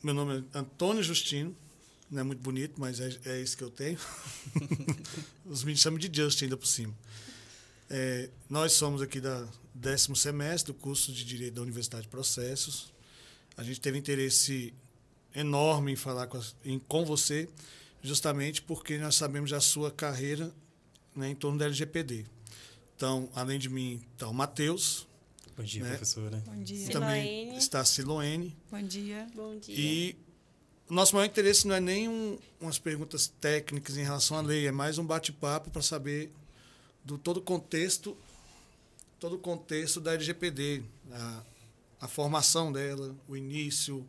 Meu nome é Antônio Justino, não é muito bonito, mas é isso que eu tenho. Os meninos chamam de Justin ainda por cima. Nós somos aqui da 10º semestre do curso de Direito da Universidade de Processos. A gente teve interesse enorme em falar com você, justamente porque nós sabemos da sua carreira, né, em torno da LGPD. Então, além de mim, está o Matheus. Bom dia, né? professora. Bom dia. Também está a Siloene. Bom dia. Bom dia. E o nosso maior interesse não é nem umas perguntas técnicas em relação à lei, é mais um bate-papo para saber do todo o contexto da LGPD, a formação dela, o início,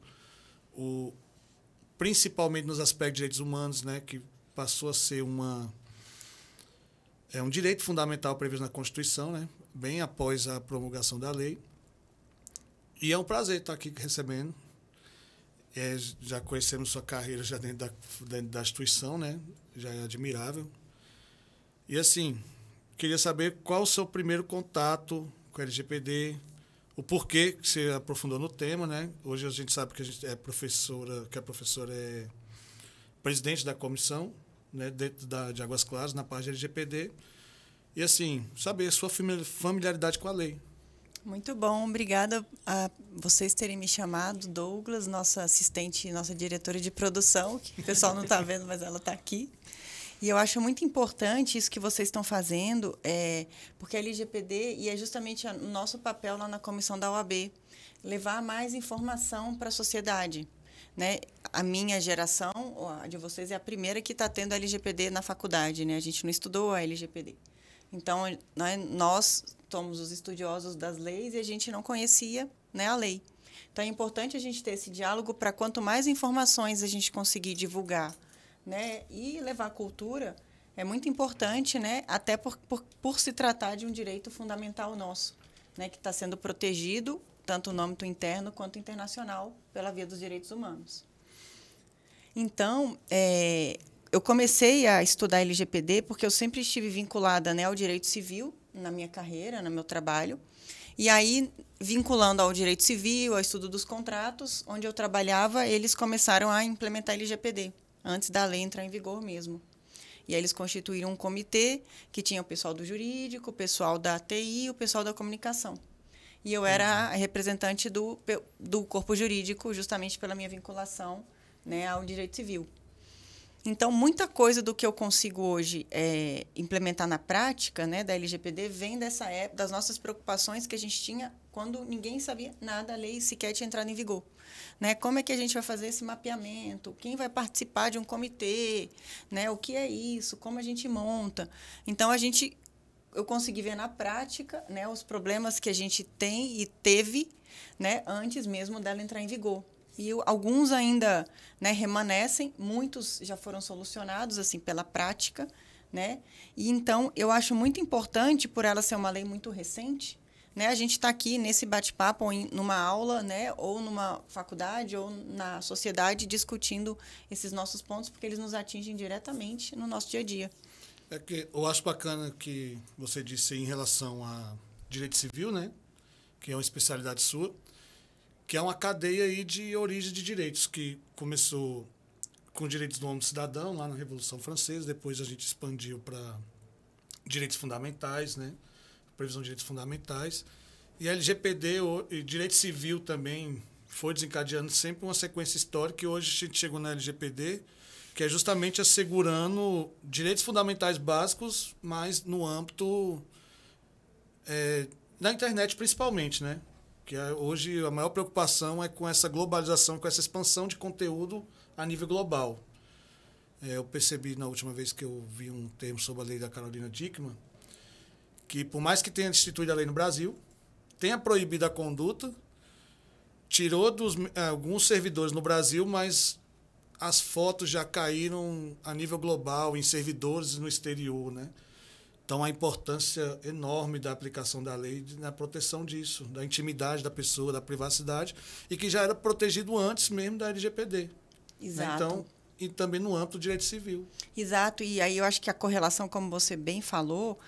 principalmente nos aspectos de direitos humanos, né, que passou a ser um direito fundamental previsto na Constituição, né, bem após a promulgação da lei. E é um prazer estar aqui recebendo. Já conhecemos sua carreira já dentro da instituição, né, já é admirável. E, assim, queria saber qual o seu primeiro contato com a LGPD, o porquê que você aprofundou no tema, né? Hoje a gente sabe que a professora é presidente da comissão, né, dentro de Águas Claras, na parte da LGPD. E, assim, saber a sua familiaridade com a lei. Muito bom, obrigada a vocês terem me chamado, Douglas, nossa assistente, nossa diretora de produção, que o pessoal não está vendo, mas ela está aqui. E eu acho muito importante isso que vocês estão fazendo, porque a LGPD, e é justamente o nosso papel lá na comissão da OAB, levar mais informação para a sociedade. Né? A minha geração, a de vocês, é a primeira que está tendo a LGPD na faculdade, né? A gente não estudou a LGPD. Então, nós somos os estudiosos das leis e a gente não conhecia, né, a lei. Então, é importante a gente ter esse diálogo para quanto mais informações a gente conseguir divulgar, né, e levar a cultura, é muito importante, né, até por se tratar de um direito fundamental nosso, né, que está sendo protegido tanto no âmbito interno quanto internacional pela via dos direitos humanos. Então, eu comecei a estudar LGPD porque eu sempre estive vinculada, né, ao direito civil na minha carreira, no meu trabalho. E aí, vinculando ao direito civil, ao estudo dos contratos, onde eu trabalhava, eles começaram a implementar LGPD, antes da lei entrar em vigor mesmo. E aí eles constituíram um comitê que tinha o pessoal do jurídico, o pessoal da TI e o pessoal da comunicação. E eu era a representante do corpo jurídico, justamente pela minha vinculação, né, ao direito civil. Então, muita coisa do que eu consigo hoje implementar na prática, né, da LGPD vem dessa época, das nossas preocupações que a gente tinha quando ninguém sabia nada, a lei sequer tinha entrado em vigor. Né? Como é que a gente vai fazer esse mapeamento? Quem vai participar de um comitê? Né? O que é isso? Como a gente monta? Então, eu consegui ver na prática, né, os problemas que a gente tem e teve, né, antes mesmo dela entrar em vigor. E alguns ainda, né, remanescem, muitos já foram solucionados assim pela prática, né? E então eu acho muito importante, por ela ser uma lei muito recente, né, a gente está aqui nesse bate-papo, ou numa aula, né, ou numa faculdade, ou na sociedade, discutindo esses nossos pontos, porque eles nos atingem diretamente no nosso dia a dia. Que eu acho bacana que você disse em relação a direito civil, né, que é uma especialidade sua, que é uma cadeia aí de origem de direitos, que começou com direitos do homem cidadão, lá na Revolução Francesa, depois a gente expandiu para direitos fundamentais, né, previsão de direitos fundamentais, e a LGPD, e direito civil também, foi desencadeando sempre uma sequência histórica, e hoje a gente chegou na LGPD, que é justamente assegurando direitos fundamentais básicos, mas no âmbito da internet principalmente, né? Que hoje a maior preocupação é com essa globalização, com essa expansão de conteúdo a nível global. Eu percebi na última vez que eu vi um termo sobre a lei da Carolina Dickmann, que por mais que tenha instituído a lei no Brasil, tenha proibido a conduta, tirou alguns servidores no Brasil, mas as fotos já caíram a nível global, em servidores no exterior, né? Então, a importância enorme da aplicação da lei na proteção disso, da intimidade da pessoa, da privacidade, e que já era protegido antes mesmo da LGPD. Exato. Né? Então, e também no âmbito do direito civil. Exato, e aí eu acho que a correlação, como você bem falou,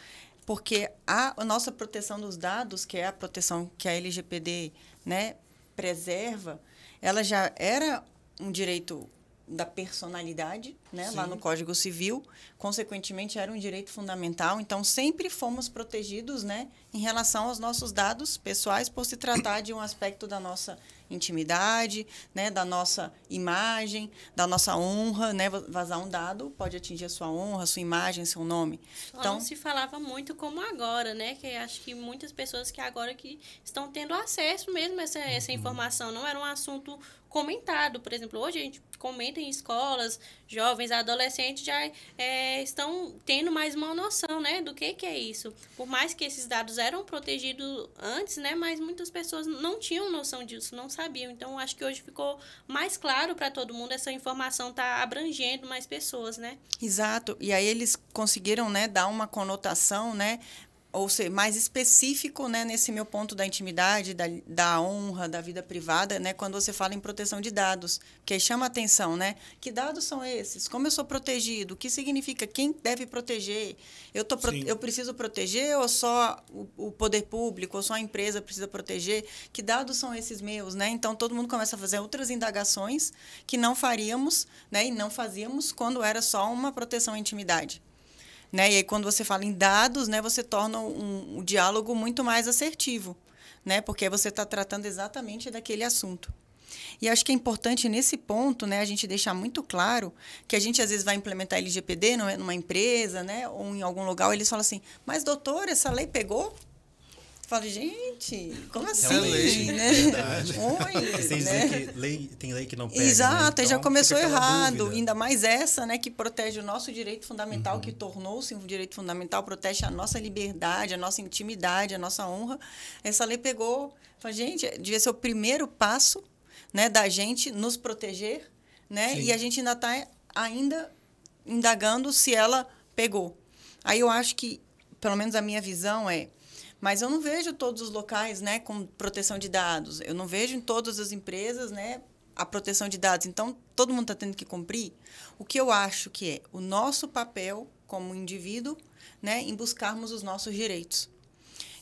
porque a nossa proteção dos dados, que é a proteção que a LGPD, né, preserva, ela já era um direito da personalidade, né, lá no Código Civil, consequentemente era um direito fundamental, então sempre fomos protegidos, né, em relação aos nossos dados pessoais por se tratar de um aspecto da nossa intimidade, né, da nossa imagem, da nossa honra, né, vazar um dado pode atingir a sua honra, a sua imagem, seu nome. Então, não se falava muito como agora, né, que acho que muitas pessoas que agora que estão tendo acesso mesmo a essa informação, não era um assunto comentado. Por exemplo, hoje a gente comenta em escolas, jovens, adolescentes já estão tendo mais uma noção, né, do que é isso. Por mais que esses dados eram protegidos antes, né, mas muitas pessoas não tinham noção disso, não sabiam. Então, acho que hoje ficou mais claro para todo mundo, essa informação está abrangendo mais pessoas, né? Exato. E aí eles conseguiram, né, dar uma conotação, né, ou ser mais específico, né, nesse meu ponto da intimidade, da honra, da vida privada, né, quando você fala em proteção de dados, que aí chama a atenção, né? Que dados são esses? Como eu sou protegido? O que significa? Quem deve proteger? Eu preciso proteger ou só o poder público, ou só a empresa precisa proteger? Que dados são esses meus, né? Então, todo mundo começa a fazer outras indagações que não faríamos, né, e não fazíamos quando era só uma proteção à intimidade. Né? E aí, quando você fala em dados, né, você torna um diálogo muito mais assertivo, né? Porque você está tratando exatamente daquele assunto. E acho que é importante, nesse ponto, né, a gente deixar muito claro que a gente, às vezes, vai implementar LGPD numa empresa, né, ou em algum lugar, eles falam assim, mas, doutor, essa lei pegou? Eu falo, gente, como assim? É lei, né? Oi, sem dizer que tem lei que não pega. Exato, né? Então, já começou errado. dúvida. Ainda mais essa, né, que protege o nosso direito fundamental, que tornou-se um direito fundamental, protege a nossa liberdade, a nossa intimidade, a nossa honra. Essa lei pegou. Falei, gente, devia ser o primeiro passo, né, da gente nos proteger, né? E a gente ainda está indagando se ela pegou. Aí eu acho que, pelo menos a minha visão mas eu não vejo todos os locais, né, com proteção de dados. Eu não vejo em todas as empresas, né, a proteção de dados. Então, todo mundo está tendo que cumprir. O que eu acho que é o nosso papel como indivíduo, né, em buscarmos os nossos direitos.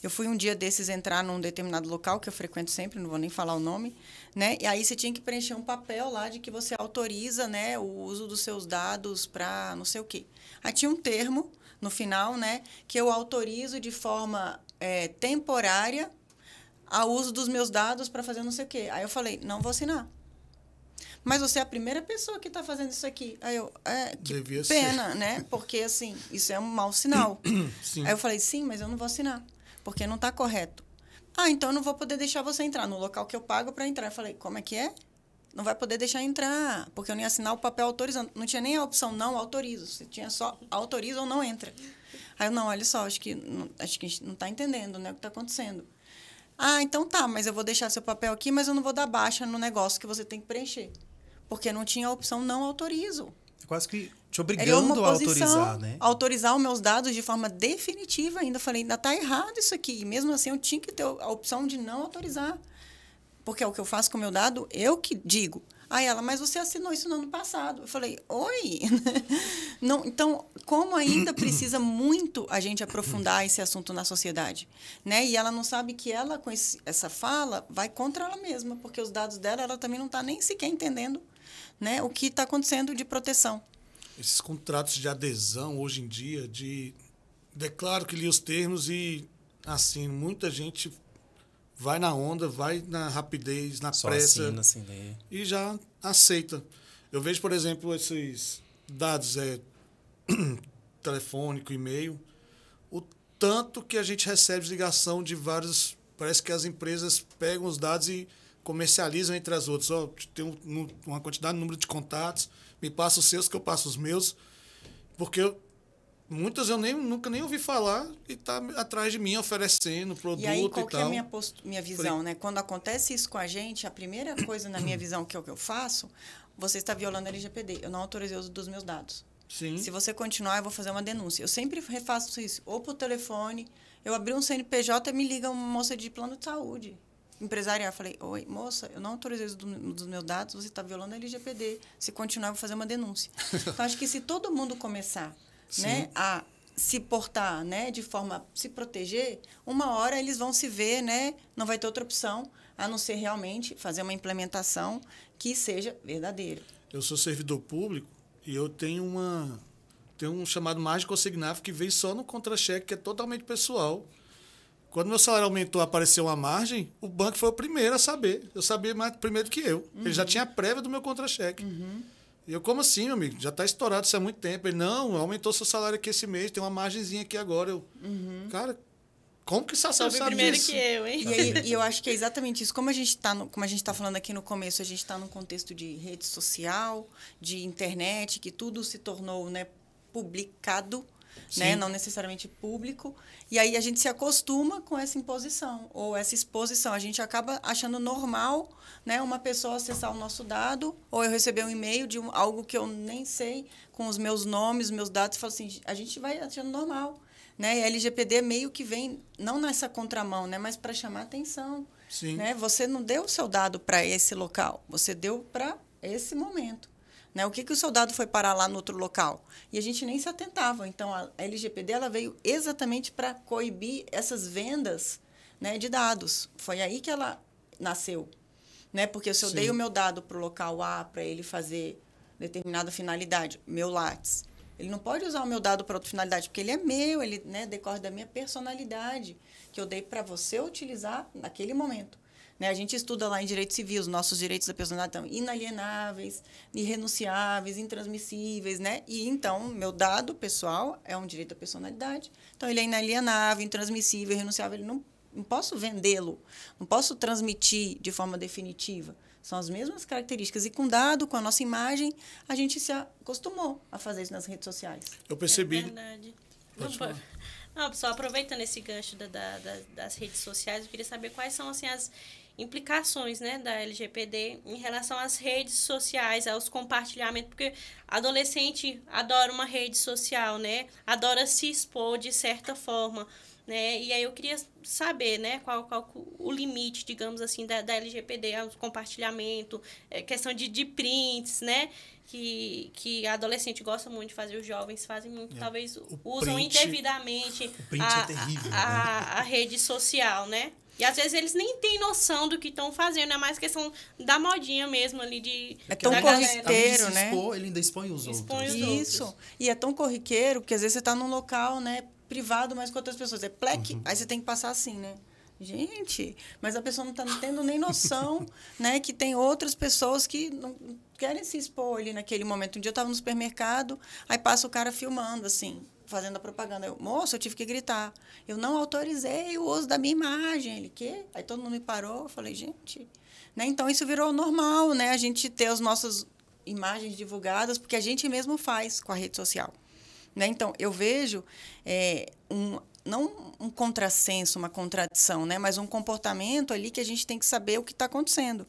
Eu fui um dia desses entrar num determinado local, que eu frequento sempre, não vou nem falar o nome, né, e aí você tinha que preencher um papel lá de que você autoriza, né, o uso dos seus dados para não sei o quê. Aí tinha um termo no final, né, que eu autorizo de forma temporária ao uso dos meus dados para fazer não sei o quê. Aí eu falei, não vou assinar. Mas você é a primeira pessoa que está fazendo isso aqui. Aí eu, que Devia pena, ser. né? Porque, assim, isso é um mau sinal. Sim. Aí eu falei, sim, mas eu não vou assinar, porque não está correto. Então eu não vou poder deixar você entrar no local que eu pago para entrar. Eu falei, como é que é? Não vai poder deixar entrar, porque eu não ia assinar o papel autorizando. Não tinha nem a opção não autorizo. Você tinha só autoriza ou não entra. Aí eu, não, olha só, acho que a gente não está entendendo, né, o que está acontecendo. Então tá, mas eu vou deixar seu papel aqui, mas eu não vou dar baixa no negócio que você tem que preencher. Porque não tinha a opção não autorizo. É quase que te Era obrigando uma a posição, autorizar, né? autorizar os meus dados de forma definitiva ainda. Falei, ainda está errado isso aqui. E mesmo assim, eu tinha que ter a opção de não autorizar. Porque é o que eu faço com o meu dado, eu que digo. Aí ela, mas você assinou isso no ano passado. Eu falei, oi? Não, então, como ainda precisa muito a gente aprofundar esse assunto na sociedade, né? E ela não sabe que ela, com essa fala, vai contra ela mesma, porque os dados dela, ela também não está nem sequer entendendo, né, o que está acontecendo de proteção. Esses contratos de adesão, hoje em dia, declaro que li os termos e, assim, muita gente vai na onda, vai na rapidez, na Só pressa. assina, assim, né? E já aceita. Eu vejo, por exemplo, esses dados telefônico, e-mail, o tanto que a gente recebe de ligação de vários... Parece que as empresas pegam os dados e comercializam entre as outras. Tem uma quantidade de número de contatos, me passa os seus, que eu passo os meus. Porque muitas eu nunca nem ouvi falar e está atrás de mim oferecendo produto e tal. E aí, qual que é a minha visão, né? Quando acontece isso com a gente, a primeira coisa na minha visão que é o que eu faço, você está violando a LGPD. Eu não autorizei o uso dos meus dados. Sim. Se você continuar, eu vou fazer uma denúncia. Eu sempre refaço isso. Ou por telefone, eu abri um CNPJ e me liga uma moça de plano de saúde. Empresarial, falei, oi, moça, eu não autorizei o uso dos meus dados, você está violando a LGPD. Se continuar, eu vou fazer uma denúncia. Então, acho que se todo mundo começar, né, a se portar, né, de forma a se proteger, uma hora eles vão se ver, né, não vai ter outra opção. a não ser realmente fazer uma implementação que seja verdadeira. Eu sou servidor público e eu tenho um chamado margem consignável que vem só no contra-cheque, que é totalmente pessoal. Quando meu salário aumentou, apareceu uma margem, o banco foi o primeiro a saber. Eu sabia mais primeiro que eu. Ele já tinha a prévia do meu contra-cheque. E eu, como assim, meu amigo? Já está estourado isso há muito tempo. Ele, não, aumentou seu salário aqui esse mês, tem uma margenzinha aqui agora. Eu, cara, como que você sabe primeiro disso? que eu, hein? E eu acho que é exatamente isso. Como a gente está falando aqui no começo, a gente está num contexto de rede social, de internet, que tudo se tornou, né, publicado, né, não necessariamente público. E aí a gente se acostuma com essa imposição ou essa exposição. A gente acaba achando normal, né, uma pessoa acessar o nosso dado, ou eu receber um e-mail de algo que eu nem sei, com os meus nomes, meus dados, e falo assim, a gente vai achando normal. Né? E a LGPD meio que vem, não nessa contramão, né, mas para chamar atenção. Sim. Né? Você não deu o seu dado para esse local, você deu para esse momento. Né? O que o seu dado foi parar lá no outro local? E a gente nem se atentava. Então, a LGPD ela veio exatamente para coibir essas vendas, né, de dados. Foi aí que ela nasceu. Né? Porque se eu dei o meu dado para o local A para ele fazer determinada finalidade, meu Lattes, ele não pode usar o meu dado para outra finalidade, porque ele é meu, ele, né, decorre da minha personalidade, que eu dei para você utilizar naquele momento. Né? A gente estuda lá em direito civil, os nossos direitos da personalidade estão inalienáveis, irrenunciáveis, intransmissíveis. Né? E, então, meu dado pessoal é um direito da personalidade, então ele é inalienável, intransmissível, irrenunciável, ele não posso vendê-lo, não posso transmitir de forma definitiva. São as mesmas características. E com dado, com a nossa imagem, a gente se acostumou a fazer isso nas redes sociais. Eu percebi. É verdade. Não, só aproveitando esse gancho das redes sociais, eu queria saber quais são assim, as implicações, né, da LGPD em relação às redes sociais, aos compartilhamentos, porque adolescente adora uma rede social, né, adora se expor de certa forma. Né? E aí eu queria saber, né, qual o limite, digamos assim, da LGPD, o compartilhamento, questão de prints, né, que a adolescente gosta muito de fazer, os jovens fazem muito, talvez usam indevidamente a rede social, né? E às vezes eles nem têm noção do que estão fazendo, é mais questão da modinha mesmo ali de... É tão corriqueiro, né? Ele ainda expõe os outros. Isso. E é tão corriqueiro que às vezes você está num local, né, privado, mas com outras pessoas. É pleque, aí você tem que passar assim, né? Gente, mas a pessoa não está tendo nem noção, né, que tem outras pessoas que não querem se expor ali naquele momento. Um dia eu estava no supermercado, aí passa o cara filmando, assim, fazendo a propaganda. Eu, moço, eu tive que gritar. Eu não autorizei o uso da minha imagem. Ele, quê? Aí todo mundo me parou. Eu falei, gente... Né? Então, isso virou normal, né? A gente ter as nossas imagens divulgadas, porque a gente mesmo faz com a rede social. Né? Então, eu vejo não um contrassenso, uma contradição, né? Mas um comportamento ali que a gente tem que saber o que está acontecendo.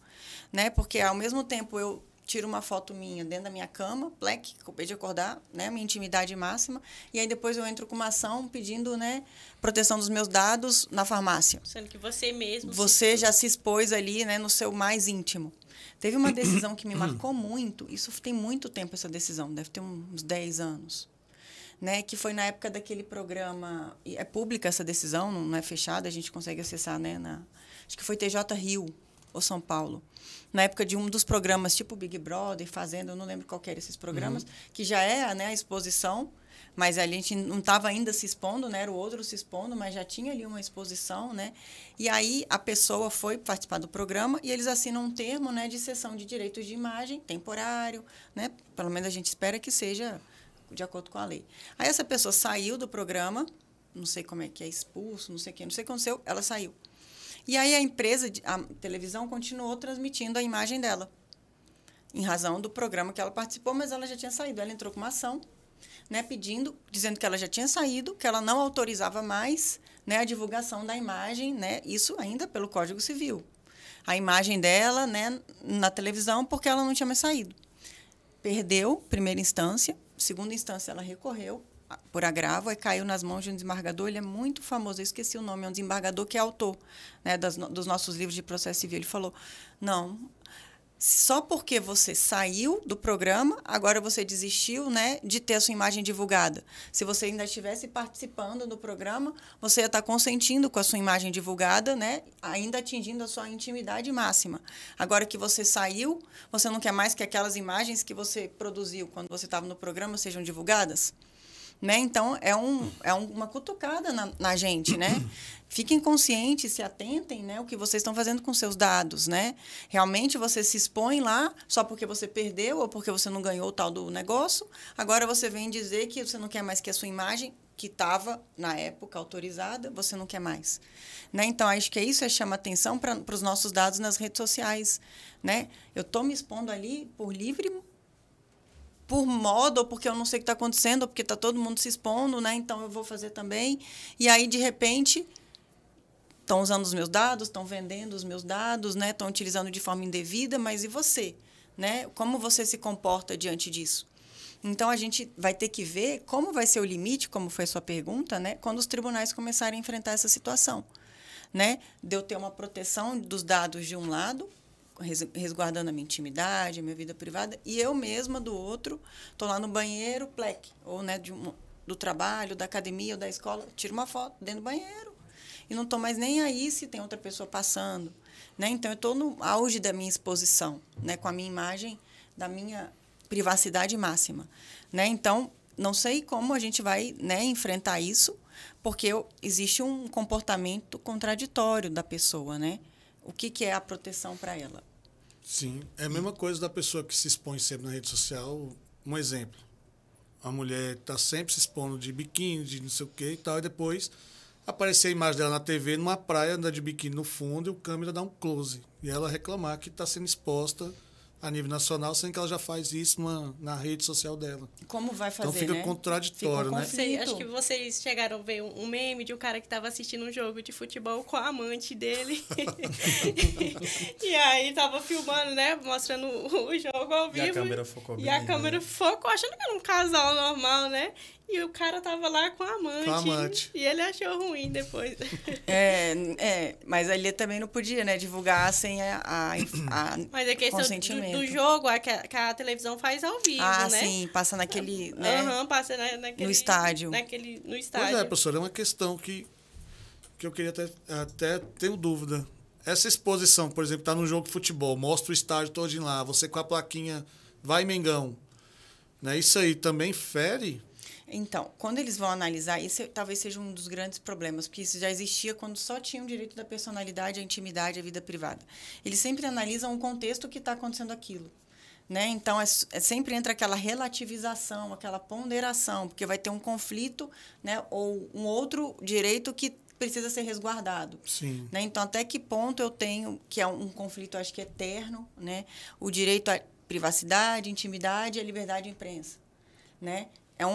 Né? Porque, ao mesmo tempo, eu tiro uma foto minha dentro da minha cama, pleque, acabei de acordar, né? Minha intimidade máxima, e aí depois eu entro com uma ação pedindo, né, proteção dos meus dados na farmácia. Sendo que você mesmo... Você já se expôs ali, né, no seu mais íntimo. Teve uma decisão que me marcou muito, isso tem muito tempo essa decisão, deve ter uns 10 anos. Né, que foi na época daquele programa, é pública essa decisão, não é fechada, a gente consegue acessar, né, acho que foi TJ Rio, ou São Paulo, na época de um dos programas, tipo Big Brother, Fazenda, eu não lembro qual que era esses programas, que já é, né, a exposição, mas a gente não estava ainda se expondo, né, era o outro se expondo, mas já tinha ali uma exposição, né, e aí a pessoa foi participar do programa e eles assinam um termo, né, de cessão de direitos de imagem temporário, né, pelo menos a gente espera que seja de acordo com a lei. Aí essa pessoa saiu do programa, não sei como é que é, expulso, não sei o que aconteceu, ela saiu. E aí a empresa, a televisão, continuou transmitindo a imagem dela, em razão do programa que ela participou, mas ela já tinha saído. Ela entrou com uma ação, né, dizendo que ela já tinha saído, que ela não autorizava mais, né, a divulgação da imagem, né, isso ainda pelo Código Civil. A imagem dela, né, na televisão, porque ela não tinha mais saído. Perdeu, primeira instância, segunda instância ela recorreu por agravo, aí caiu nas mãos de um desembargador, ele é muito famoso, eu esqueci o nome, é um desembargador que é autor, né, dos nossos livros de processo civil. Ele falou, não, só porque você saiu do programa, agora você desistiu, né, de ter a sua imagem divulgada. Se você ainda estivesse participando do programa, você ia estar consentindo com a sua imagem divulgada, né, ainda atingindo a sua intimidade máxima. Agora que você saiu, você não quer mais que aquelas imagens que você produziu quando você estava no programa sejam divulgadas? Né? Então, uma cutucada na gente, né? Fiquem conscientes, se atentem, né, o que vocês estão fazendo com seus dados, né? Realmente você se expõe lá só porque você perdeu ou porque você não ganhou o tal do negócio. Agora você vem dizer que você não quer mais que a sua imagem, que estava, na época, autorizada, você não quer mais. Né? Então, acho que isso chama atenção para os nossos dados nas redes sociais. Né? Eu estou me expondo ali por livre por moda, ou porque eu não sei o que está acontecendo, ou porque está todo mundo se expondo, né? Então eu vou fazer também. E aí, de repente, estão usando os meus dados, estão vendendo os meus dados, né? Estão utilizando de forma indevida, mas e você? Né? Como você se comporta diante disso? Então, a gente vai ter que ver como vai ser o limite, como foi a sua pergunta, né? Quando os tribunais começarem a enfrentar essa situação. Né? De eu ter uma proteção dos dados de um lado, resguardando a minha intimidade, a minha vida privada, e eu mesma, do outro, estou lá no banheiro, pleque, ou né, do trabalho, da academia ou da escola, tiro uma foto dentro do banheiro e não estou mais nem aí se tem outra pessoa passando. Né? Então, eu estou no auge da minha exposição, né, com a minha imagem, da minha privacidade máxima. Né? Então, não sei como a gente vai, né, enfrentar isso, porque existe um comportamento contraditório da pessoa. Né? O que é a proteção para ela? Sim, é a mesma coisa da pessoa que se expõe sempre na rede social. Um exemplo, a mulher está sempre se expondo de biquíni, de não sei o que e tal, e depois aparecer a imagem dela na TV, numa praia, anda de biquíni no fundo, e o câmera dá um close. E ela reclamar que está sendo exposta a nível nacional, sendo que ela já faz isso na rede social dela. Como vai fazer, então fica né? contraditório, né? Acho que vocês chegaram a ver um meme de um cara que estava assistindo um jogo de futebol com a amante dele. E aí estava filmando, né? Mostrando o jogo ao vivo. E a câmera focou bem. E a câmera focou, achando que era um casal normal, né? E o cara tava lá com a amante. Com a amante. E ele achou ruim depois. Mas ali também não podia, né? Divulgar sem a mas a questão consentimento. do jogo, que a televisão faz ao vivo, né? Sim, passa naquele, né? Passa naquele... No estádio. No estádio. Pois é, professor, é uma questão que eu queria até ter dúvida. Essa exposição, por exemplo, tá no jogo de futebol, mostra o estádio todinho lá, você com a plaquinha, vai Mengão. Né? Isso aí também fere... Então, quando eles vão analisar, isso talvez seja um dos grandes problemas, porque isso já existia quando só tinha o direito da personalidade, a intimidade, a vida privada. Eles sempre analisam o contexto que está acontecendo aquilo. Né? Então, sempre entra aquela relativização, aquela ponderação, porque vai ter um conflito, né? Ou um outro direito que precisa ser resguardado. Sim. Né? Então, até que ponto eu tenho, que é um conflito, acho que eterno, né? O direito à privacidade, intimidade e à liberdade de imprensa. Né?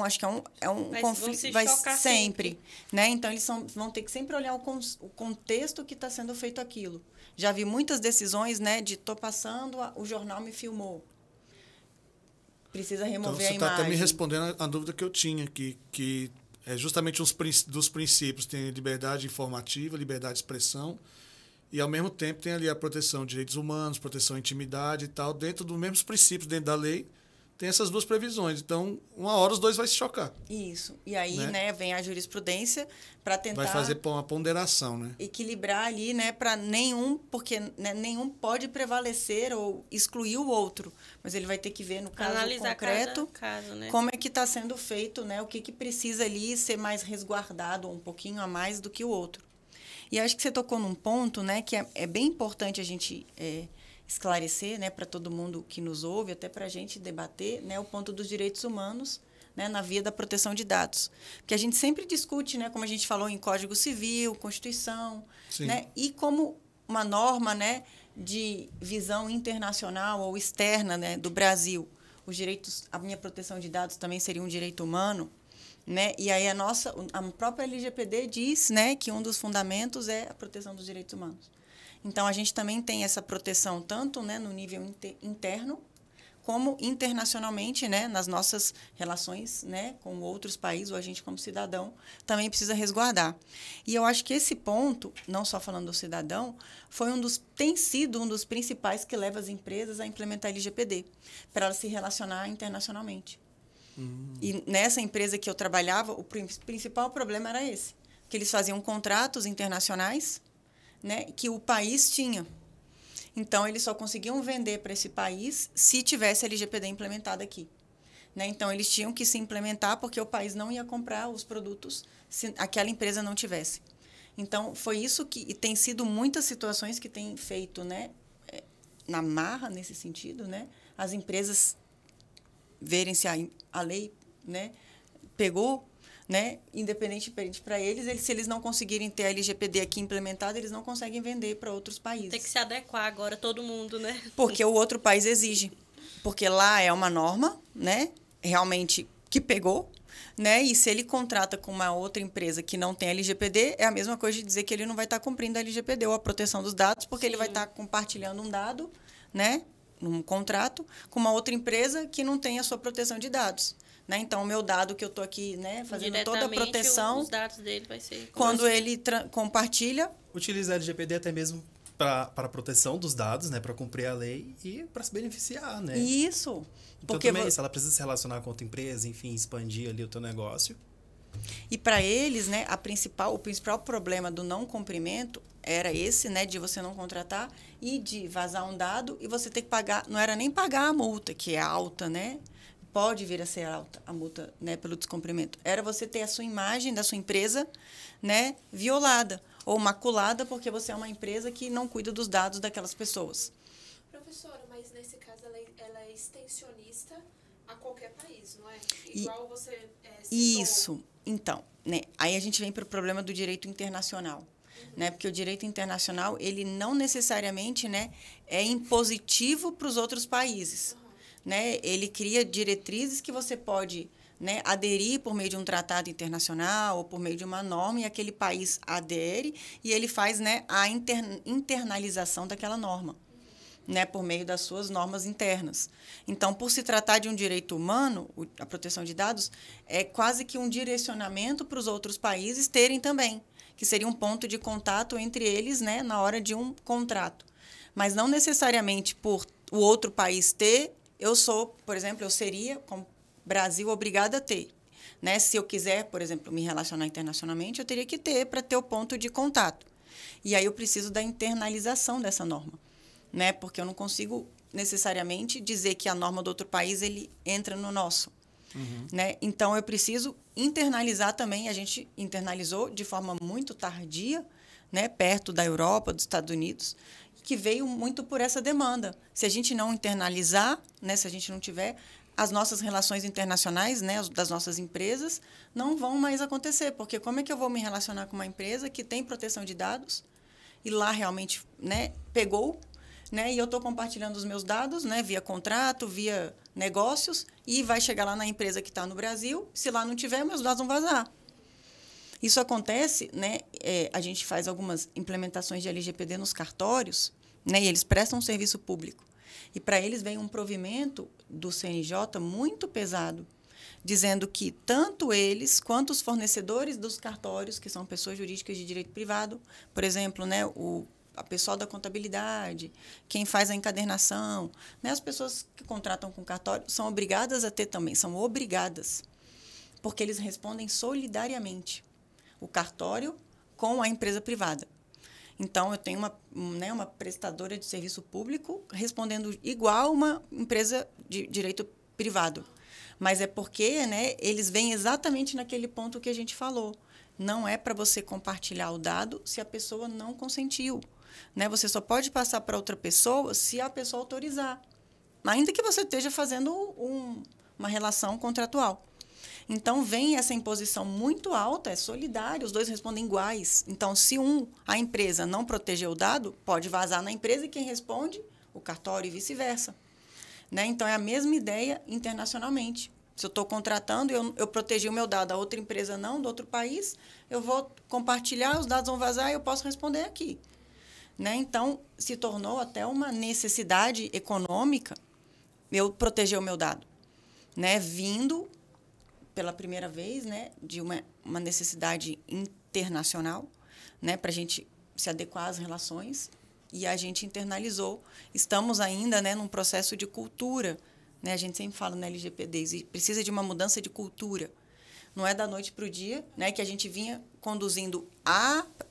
Acho que é um conflito, vai sempre. Né? Então, eles vão ter que sempre olhar o contexto que está sendo feito aquilo. Já vi muitas decisões, né, de estou passando, o jornal me filmou. Precisa remover a imagem. Então, você está até me respondendo a dúvida que eu tinha, que é justamente dos princípios. Tem liberdade informativa, liberdade de expressão, e, ao mesmo tempo, tem ali a proteção de direitos humanos, proteção à intimidade e tal, dentro dos mesmos princípios, dentro da lei. Tem essas duas previsões. Então, uma hora os dois vai se chocar. Isso. E aí, né, vem a jurisprudência para tentar... Vai fazer uma ponderação, né? Equilibrar ali, né, para porque né, nenhum pode prevalecer ou excluir o outro. Mas ele vai ter que ver, no caso analisar concreto, cada caso, né? como é que está sendo feito, né, o que precisa ali ser mais resguardado, um pouquinho a mais do que o outro. E acho que você tocou num ponto, né, que é bem importante a gente... esclarecer, né, para todo mundo que nos ouve, até para a gente debater, né, o ponto dos direitos humanos, né, na via da proteção de dados. Porque a gente sempre discute, né, como a gente falou, em Código Civil, Constituição, né, e como uma norma, né, de visão internacional ou externa, né, do Brasil. Os direitos, a minha proteção de dados também seria um direito humano, né, e aí a própria LGPD diz, né, que um dos fundamentos é a proteção dos direitos humanos. Então, a gente também tem essa proteção tanto, né, no nível interno, como internacionalmente, né, nas nossas relações, né, com outros países, ou a gente como cidadão também precisa resguardar. E eu acho que esse ponto, não só falando do cidadão, tem sido um dos principais que leva as empresas a implementar LGPD, para elas se relacionar internacionalmente. E nessa empresa que eu trabalhava, o principal problema era esse, que eles faziam contratos internacionais, né, que o país tinha. Então, eles só conseguiam vender para esse país se tivesse a LGPD implementada aqui. Né? Então, eles tinham que se implementar porque o país não ia comprar os produtos se aquela empresa não tivesse. Então, foi isso que... E tem sido muitas situações que têm feito, né, na marra, nesse sentido, né, as empresas verem se a lei, né, pegou, né, independentemente para eles, se eles não conseguirem ter a LGPD aqui implementada, eles não conseguem vender para outros países. Tem que se adequar agora, todo mundo, né? Porque o outro país exige. Porque lá é uma norma, né, realmente que pegou, né, e se ele contrata com uma outra empresa que não tem LGPD, é a mesma coisa de dizer que ele não vai estar cumprindo a LGPD ou a proteção dos dados, porque ele vai estar compartilhando um dado, né, num contrato, com uma outra empresa que não tem a sua proteção de dados. Né? Então, o meu dado que eu estou aqui, né, fazendo toda a proteção, os dados dele vai ser... Quando ele compartilha... Utiliza a LGPD até mesmo para a proteção dos dados, né, para cumprir a lei e para se beneficiar, né? Isso. Então, porque também, se ela precisa se relacionar com outra empresa, enfim, expandir ali o teu negócio. E para eles, né, o principal problema do não cumprimento era esse, né, de você não contratar e de vazar um dado e você ter que pagar, não era nem pagar a multa, que é alta, né? Pode vir a ser alta a multa, né, pelo descumprimento. Era você ter a sua imagem da sua empresa, né, violada ou maculada porque você é uma empresa que não cuida dos dados daquelas pessoas. Professora, mas nesse caso ela é extensionista a qualquer país, não é? Igual você citou. Isso. Então, né, aí a gente vem para o problema do direito internacional. Né, porque o direito internacional, ele não necessariamente, né, é impositivo para os outros países. Né? Ele cria diretrizes que você pode, né, aderir por meio de um tratado internacional ou por meio de uma norma, e aquele país adere e ele faz, né, a internalização daquela norma, né, por meio das suas normas internas. Então, por se tratar de um direito humano, a proteção de dados é quase que um direcionamento para os outros países terem também, que seria um ponto de contato entre eles, né, na hora de um contrato. Mas não necessariamente por o outro país ter, por exemplo, eu seria, como Brasil, obrigada a ter. Né? Se eu quiser, por exemplo, me relacionar internacionalmente, eu teria que ter para ter o ponto de contato. E aí eu preciso da internalização dessa norma. Né? Porque eu não consigo necessariamente dizer que a norma do outro país ele entra no nosso. Né? Então, eu preciso internalizar também. A gente internalizou de forma muito tardia, né? Perto da Europa, dos Estados Unidos, que veio muito por essa demanda. Se a gente não internalizar, né? Se a gente não tiver, as nossas relações internacionais, né? Das nossas empresas, não vão mais acontecer. Porque como é que eu vou me relacionar com uma empresa que tem proteção de dados e lá realmente, né, pegou, né, e eu estou compartilhando os meus dados, né, via contrato, via negócios, e vai chegar lá na empresa que está no Brasil, se lá não tiver, meus dados vão vazar. Isso acontece, né, a gente faz algumas implementações de LGPD nos cartórios, né, e eles prestam um serviço público. E para eles vem um provimento do CNJ muito pesado, dizendo que tanto eles quanto os fornecedores dos cartórios, que são pessoas jurídicas de direito privado, por exemplo, né, a pessoa da contabilidade, quem faz a encadernação, né, as pessoas que contratam com cartório são obrigadas a ter também, são obrigadas, porque eles respondem solidariamente, o cartório com a empresa privada. Então, eu tenho uma prestadora de serviço público respondendo igual uma empresa de direito privado. Mas é porque, né, eles vêm exatamente naquele ponto que a gente falou. Não é para você compartilhar o dado se a pessoa não consentiu. Né? Você só pode passar para outra pessoa se a pessoa autorizar. Ainda que você esteja fazendo uma relação contratual. Então, vem essa imposição muito alta, é solidário, os dois respondem iguais. Então, se a empresa não proteger o dado, pode vazar na empresa e quem responde, o cartório e vice-versa. Né? Então, é a mesma ideia internacionalmente. Se eu estou contratando e eu protegi o meu dado, a outra empresa não, do outro país, eu vou compartilhar, os dados vão vazar e eu posso responder aqui. Né? Então, se tornou até uma necessidade econômica eu proteger o meu dado, né? Vindo pela primeira vez, né, de uma necessidade internacional, né, para a gente se adequar às relações, e a gente internalizou. Estamos ainda, né, num processo de cultura, né? A gente sempre fala na LGPD, precisa de uma mudança de cultura. Não é da noite para o dia, né, que a gente vinha conduzindo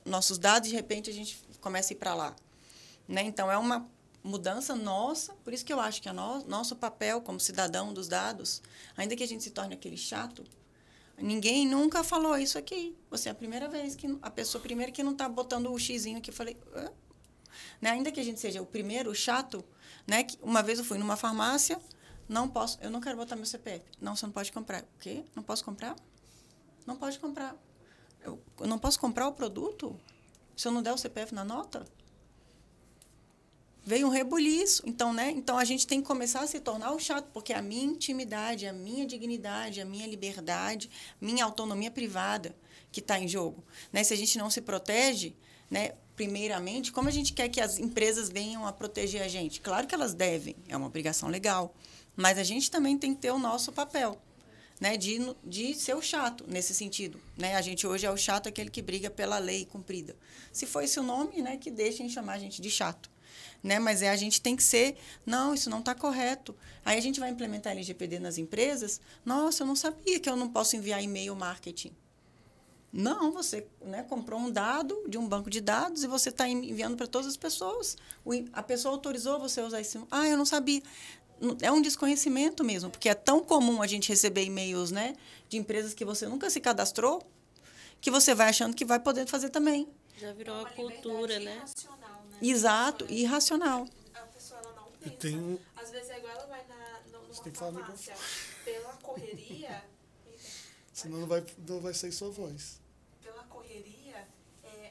nossos dados, de repente a gente começa a ir para lá, né? Então, é uma mudança nossa, por isso que eu acho que nosso papel como cidadão dos dados, ainda que a gente se torne aquele chato, ninguém nunca falou isso aqui. Você é a primeira vez que a pessoa primeiro que não está botando o xizinho que eu falei, né? Ainda que a gente seja o primeiro, o chato, né? Uma vez eu fui numa farmácia, eu não quero botar meu CPF. Não, você não pode comprar. O quê? Não posso comprar? Não pode comprar. Eu não posso comprar o produto se eu não der o CPF na nota? Veio um rebuliço. Então, né? Então, a gente tem que começar a se tornar o chato, porque a minha intimidade, a minha dignidade, a minha liberdade, minha autonomia privada que está em jogo. Né? Se a gente não se protege, né, primeiramente, como a gente quer que as empresas venham a proteger a gente? Claro que elas devem, é uma obrigação legal, mas a gente também tem que ter o nosso papel, né, de ser o chato nesse sentido. Né? A gente hoje é o chato, aquele que briga pela lei cumprida. Se for esse o nome, né, que deixem chamar a gente de chato. Né? Mas a gente tem que ser, não, isso não está correto. Aí a gente vai implementar a LGPD nas empresas. Nossa, eu não sabia que eu não posso enviar e-mail marketing. Não, você, né, comprou um dado de um banco de dados e você está enviando para todas as pessoas. A pessoa autorizou você a usar esse... eu não sabia. É um desconhecimento mesmo, porque é tão comum a gente receber e-mails, né, de empresas que você nunca se cadastrou, que você vai achando que vai poder fazer também. Já virou uma cultura, né? Né? Exato, irracional. A pessoa ela não pensa. Às vezes é igual ela vai numa farmácia pela correria. Senão não vai sair sua voz. Pela correria,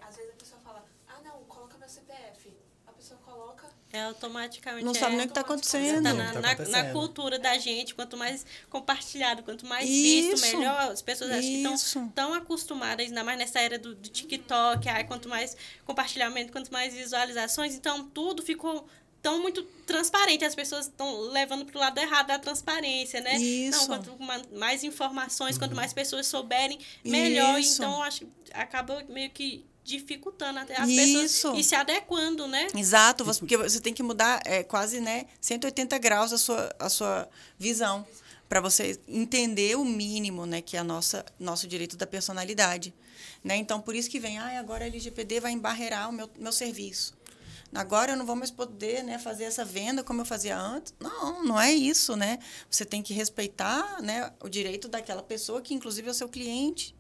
às vezes a pessoa fala, não, coloca meu CPF. A pessoa coloca... automaticamente. Não sabe nem o que está acontecendo. Tá na cultura da gente, quanto mais compartilhado, quanto mais visto, melhor. As pessoas acham que estão tão acostumadas, ainda mais nessa era do TikTok, quanto mais compartilhamento, quanto mais visualizações. Então, tudo ficou tão muito transparente. As pessoas estão levando para o lado errado da transparência, né? Isso. Então, quanto mais informações, quanto mais pessoas souberem, melhor. Isso. Então, acho que acaba meio que dificultando até as pessoas e se adequando, né? Exato, porque você tem que mudar quase, né, 180 graus a sua visão para você entender o mínimo, né, que é nosso direito da personalidade. Né? Então, por isso que vem, agora a LGPD vai embarrear o meu serviço. Agora eu não vou mais poder, né, fazer essa venda como eu fazia antes. Não é isso, né? Você tem que respeitar, né, o direito daquela pessoa, que inclusive é o seu cliente.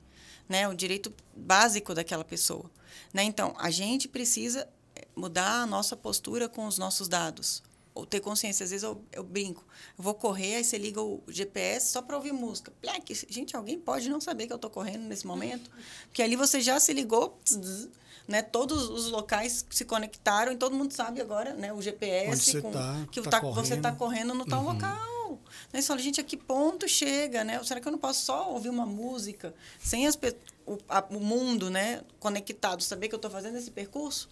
Né, o direito básico daquela pessoa. Né? Então, a gente precisa mudar a nossa postura com os nossos dados. Ou ter consciência. Às vezes eu brinco. Eu vou correr, aí você liga o GPS só para ouvir música. Gente, alguém pode não saber que eu estou correndo nesse momento? Porque ali você já se ligou, né? Todos os locais se conectaram e todo mundo sabe agora, né, o GPS que você está correndo no tal local. Né? Você fala, gente, a que ponto chega? Né? Será que eu não posso só ouvir uma música sem o mundo, né, conectado, saber que eu estou fazendo esse percurso?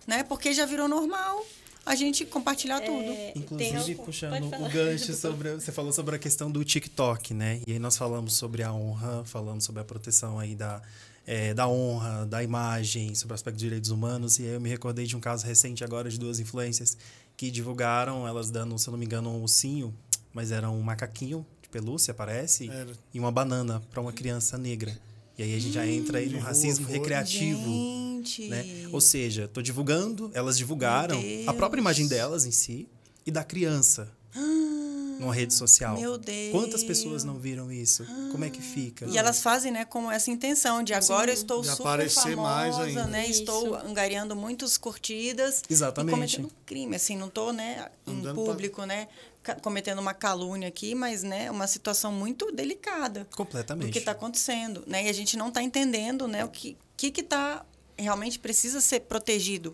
Né? Porque já virou normal a gente compartilhar tudo. Inclusive, puxando o gancho você falou sobre a questão do TikTok, né? E aí nós falamos sobre a honra, falamos sobre a proteção aí da honra, da imagem, sobre o aspecto de direitos humanos. E aí eu me recordei de um caso recente agora de 2 influências que divulgaram, elas dando, se eu não me engano, um ursinho, mas era um macaquinho de pelúcia, parece, e uma banana para uma criança negra. E aí a gente já entra aí no racismo recreativo. Gente. Né? Ou seja, tô divulgando, elas divulgaram a própria imagem delas em si e da criança numa rede social. Meu Deus. Quantas pessoas não viram isso? Como é que fica? E elas fazem, né, com essa intenção de agora eu estou de super aparecer famosa, mais ainda. né? Estou angariando muitas curtidas. Exatamente. E cometendo crime, assim, não estou, né, em público, né, cometendo uma calúnia aqui, mas, né, uma situação muito delicada. Completamente. Do que está acontecendo, né? E a gente não está entendendo, né, o que está realmente precisa ser protegido,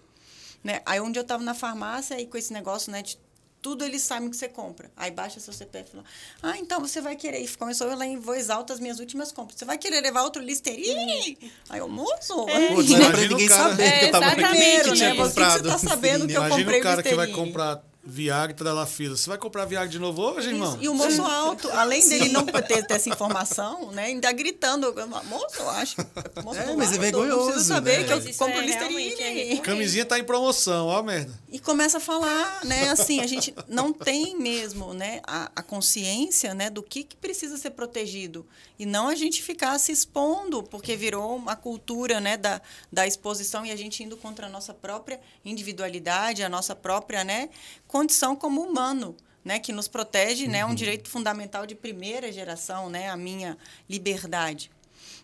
né? Aí um dia eu estava na farmácia e com esse negócio, né, de tudo eles sabem que você compra. Aí baixa seu CPF e fala, então você vai querer. E começou eu lá em voz alta as minhas últimas compras. Você vai querer levar outro Listerine? Aí eu, moço... Não era pra ninguém saber que eu tava primeiro, que tinha né? Você comprado. Você tá sabendo que eu comprei Imagina o cara que vai Listerine. comprar Viagra tá lá fila. Você vai comprar Viagra de novo hoje, irmão? E o moço alto, além dele não ter essa informação, né, ainda gritando, moço, eu acho. Moço, mas é vergonhoso, não preciso saber, né? que eu Isso compro é Listerine. realmente Camisinha tá em promoção, ó a merda. E começa a falar, né, assim, a gente não tem mesmo, né, a consciência, né, do que precisa ser protegido. E não a gente ficar se expondo, porque virou uma cultura, né, da exposição e a gente indo contra a nossa própria individualidade, a nossa própria, né, condição como humano, né, que nos protege, né, um direito fundamental de primeira geração, né, a minha liberdade.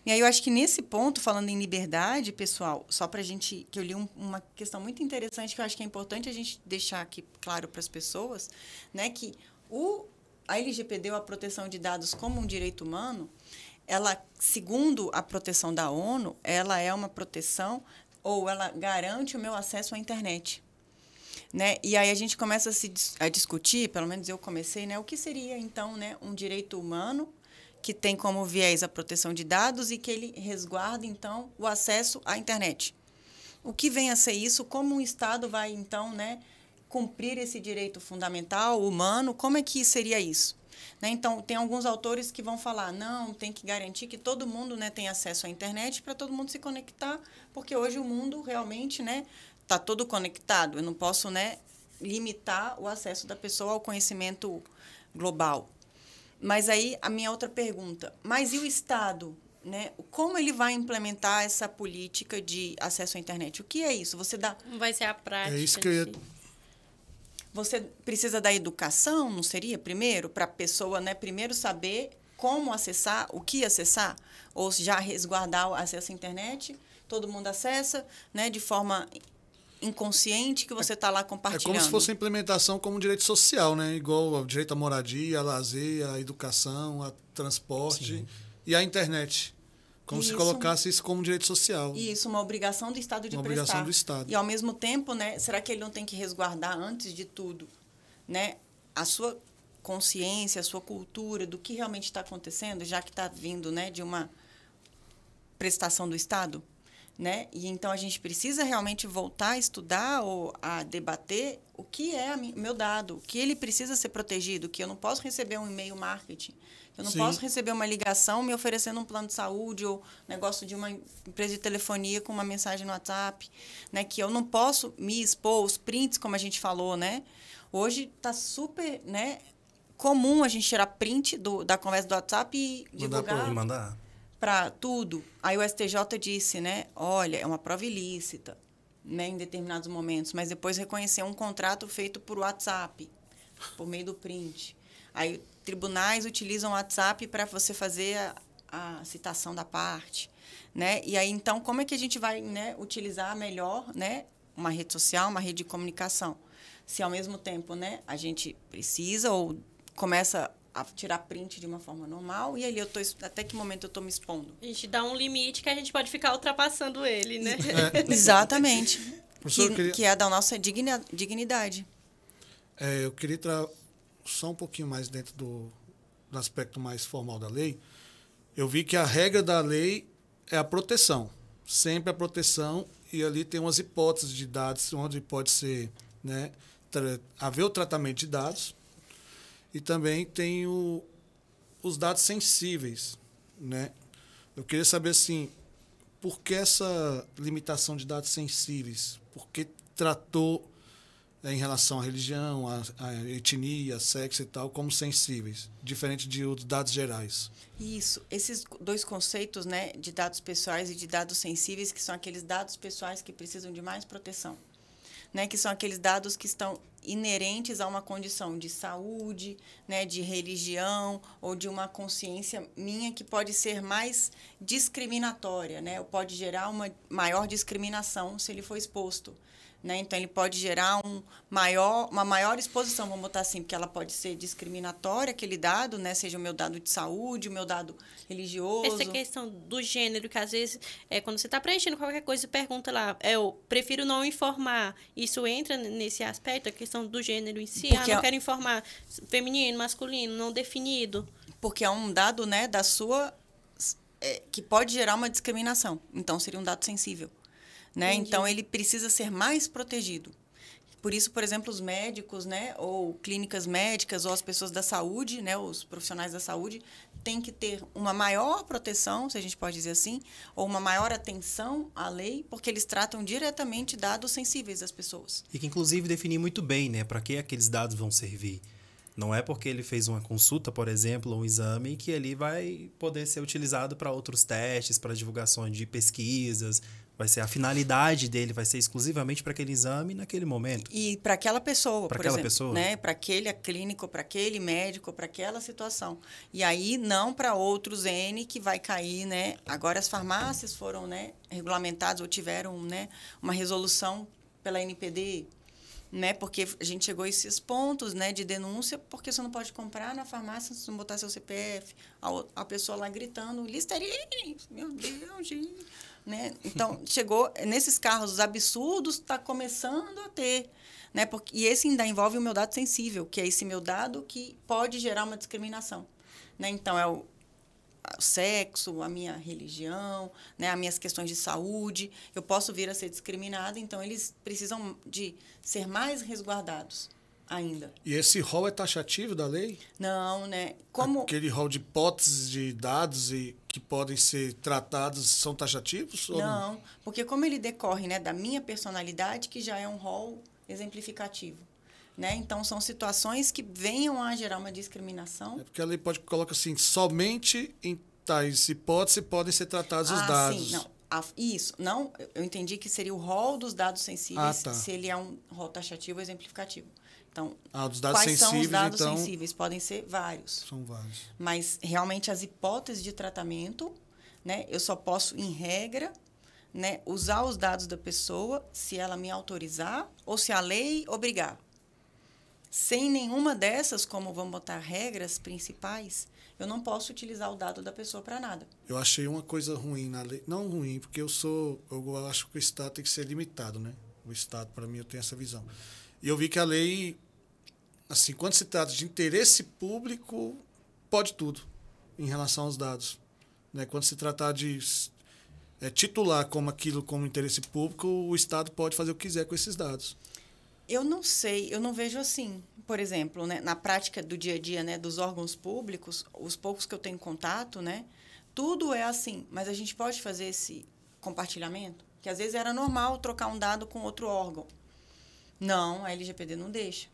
E aí eu acho que nesse ponto, falando em liberdade, pessoal, só para a gente, que eu li uma questão muito interessante que eu acho que é importante a gente deixar aqui claro para as pessoas, né, que a LGPD, ou a proteção de dados como um direito humano, ela, segundo a proteção da ONU, ela é uma proteção ou ela garante o meu acesso à internet. Né? E aí a gente começa a discutir, pelo menos eu comecei, né, o que seria, então, né, um direito humano que tem como viés a proteção de dados e que ele resguarda, então, o acesso à internet. O que vem a ser isso? Como o Estado vai, então, né, cumprir esse direito fundamental, humano? Como é que seria isso? Né? Então, tem alguns autores que vão falar, não, tem que garantir que todo mundo, né, tenha acesso à internet para todo mundo se conectar, porque hoje o mundo realmente, né, está todo conectado. Eu não posso, né, limitar o acesso da pessoa ao conhecimento global. Mas aí a minha outra pergunta, mas e o Estado? Né? Como ele vai implementar essa política de acesso à internet? O que é isso? Como vai ser a prática? É isso que eu ia... Você precisa da educação, não seria, primeiro? Para a pessoa, né, primeiro saber como acessar, o que acessar? Ou já resguardar o acesso à internet? Todo mundo acessa, né, de forma inconsciente, que você está lá compartilhando. É como se fosse a implementação como um direito social, né? Igual ao direito à moradia, à lazer, à educação, a transporte. Sim. E à internet. Como se colocasse isso como um direito social. Isso, uma obrigação do Estado de prestar. Uma obrigação do Estado. E, ao mesmo tempo, né, será que ele não tem que resguardar, antes de tudo, né, a sua consciência, a sua cultura do que realmente está acontecendo, já que está vindo, né, de uma prestação do Estado? Né? E então a gente precisa realmente voltar a estudar ou a debater o que é meu dado, o que ele precisa ser protegido, que eu não posso receber um e-mail marketing, eu não posso receber uma ligação me oferecendo um plano de saúde ou negócio de uma empresa de telefonia com uma mensagem no WhatsApp, né? Que eu não posso me expor, os prints, como a gente falou, né? Hoje está super, né, comum a gente tirar print da conversa do WhatsApp e divulgar. Mandar Para tudo. Aí o STJ disse, né, olha, é uma prova ilícita, né, em determinados momentos, mas depois reconheceu um contrato feito por WhatsApp, por meio do print. Aí tribunais utilizam o WhatsApp para você fazer a citação da parte, né? E aí, então, como é que a gente vai, né, utilizar melhor, né, uma rede social, uma rede de comunicação? Se, ao mesmo tempo, né, a gente precisa ou começa a tirar print de uma forma normal, e ali até que momento eu estou me expondo? A gente dá um limite que a gente pode ficar ultrapassando ele, né? Exatamente. Queria... que é da nossa dignidade. Eu queria entrar só um pouquinho mais dentro do aspecto mais formal da lei. Eu vi que a regra da lei é a proteção. Sempre a proteção, e ali tem umas hipóteses de dados, onde pode ser, né, haver o tratamento de dados. E também tem os dados sensíveis, né? Eu queria saber, assim, por que essa limitação de dados sensíveis? Por que tratou, em relação à religião, à etnia, sexo e tal, como sensíveis, diferente de outros dados gerais? Isso. Esses dois conceitos, né, de dados pessoais e de dados sensíveis, que são aqueles dados pessoais que precisam de mais proteção, né, que são aqueles dados que estão inerentes a uma condição de saúde, né, de religião ou de uma consciência minha que pode ser mais discriminatória, né, ou pode gerar uma maior discriminação se ele for exposto. Né? Então, ele pode gerar uma maior exposição, vamos botar assim, porque ela pode ser discriminatória, aquele dado, né? Seja o meu dado de saúde, o meu dado religioso. Essa questão do gênero, que às vezes, quando você está preenchendo qualquer coisa e pergunta lá, eu prefiro não informar, isso entra nesse aspecto, a questão do gênero em si? Porque não quero informar feminino, masculino, não definido. Porque é um dado, né, da sua... que pode gerar uma discriminação. Então, seria um dado sensível. Né? Então, ele precisa ser mais protegido. Por isso, por exemplo, os médicos, né, ou clínicas médicas, ou as pessoas da saúde, né, os profissionais da saúde, têm que ter uma maior proteção, se a gente pode dizer assim, ou uma maior atenção à lei, porque eles tratam diretamente dados sensíveis das pessoas. E que, inclusive, definir muito bem, né, para que aqueles dados vão servir. Não é porque ele fez uma consulta, por exemplo, ou um exame, que ele vai poder ser utilizado para outros testes, para divulgações de pesquisas. Vai ser a finalidade dele, vai ser exclusivamente para aquele exame naquele momento. E para aquela pessoa, para por aquela exemplo, pessoa, né? Para aquele clínico, para aquele médico, para aquela situação. E aí não para outros N que vai cair, né? Agora as farmácias foram, né, regulamentadas ou tiveram, né, uma resolução pela NPD, né? Porque a gente chegou a esses pontos, né, de denúncia, porque você não pode comprar na farmácia se não botar seu CPF. A pessoa lá gritando, Listerine, meu Deus, gente. Né? Então, chegou nesses carros absurdos, está começando a ter. Né? E esse ainda envolve o meu dado sensível, que é esse meu dado que pode gerar uma discriminação. Né? Então, é o sexo, a minha religião, né? As minhas questões de saúde. Eu posso vir a ser discriminada, então eles precisam de ser mais resguardados ainda. E esse rol é taxativo da lei? Não, né? Como... Aquele rol de hipóteses de dados e que podem ser tratados são taxativos? Ou não, porque como ele decorre, né, da minha personalidade, que já é um rol exemplificativo. Né? Então, são situações que venham a gerar uma discriminação. É porque a lei coloca assim, somente em tais hipóteses podem ser tratados os dados. Sim, não. Isso, não, eu entendi que seria o rol dos dados sensíveis, tá. se ele é um rol taxativo ou exemplificativo. Então, dos dados quais são os dados então, sensíveis? Podem ser vários. São vários. Mas, realmente, as hipóteses de tratamento, né, eu só posso, em regra, né, usar os dados da pessoa se ela me autorizar ou se a lei obrigar. Sem nenhuma dessas, como vamos botar regras principais, eu não posso utilizar o dado da pessoa para nada. Eu achei uma coisa ruim na lei. Não ruim, porque eu acho que o Estado tem que ser limitado, né? O Estado, para mim, eu tenho essa visão. E eu vi que a lei, assim, quando se trata de interesse público, pode tudo em relação aos dados. Né? Quando se tratar de titular como interesse público, o Estado pode fazer o que quiser com esses dados. Eu não sei, eu não vejo assim. Por exemplo, né, na prática do dia a dia, né, dos órgãos públicos, os poucos que eu tenho contato, né, tudo é assim. Mas a gente pode fazer esse compartilhamento? Que às vezes era normal trocar um dado com outro órgão. Não, a LGPD não deixa.